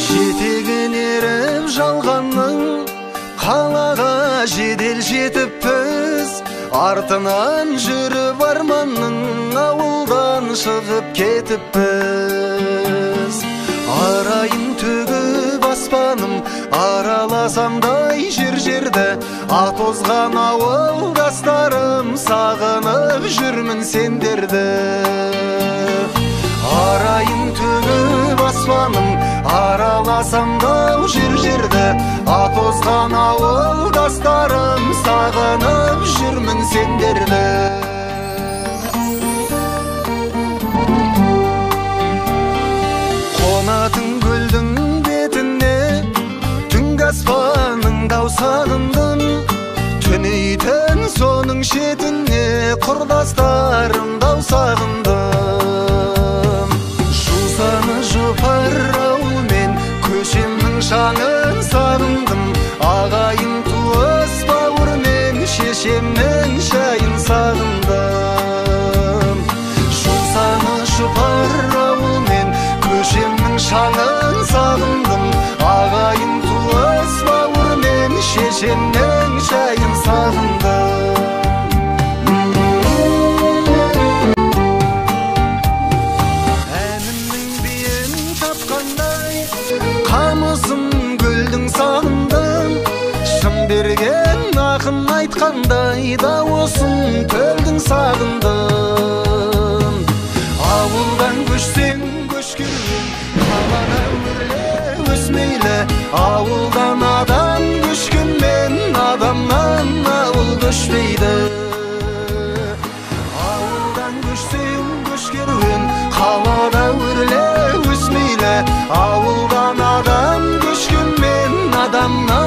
Жетегін еріп жалғанның қалаға жедел жетіппіз, артынан жүріп арманның ауылдан шығып кетіппіз. Арайын төгіп аспаным араласамдай жер-жерді, атозған ауылдастарым сағынып жүрмін сендерді. Арайын төгіп аспаным араласамдай жер-жерді, атозған ауылдастарым сағынып жүрмін сендерді. Қонатын гүлдің бетіне түнгі аспанның дау сағындым, түнейтін соның шетіне құрдастарым дау сағындым. Жусаны жұпар ауылмен көшемнің шаңын сағындым, ағайын туыс бауырмен шешемнің шайын сағындым. Жусаны жұпар ауылмен көшемнің шаңын сағындым, ағайын туыс бауырмен шешемнің шайын сағындым. Әнімнің биін тапқандай қамысым гүлдің сағындым, шын берген ақын айтқандай дауысын төлдің сағындым. Ауылдан көшсең көшкенмен қалада өрле өсмейлі, ауылдан адам көшкенмен адамнан ауыл көшпейді. Ауылдан көшсең көшкенмен қалада өрле өсмейлі, ауылдан адам көшкенмен адамнан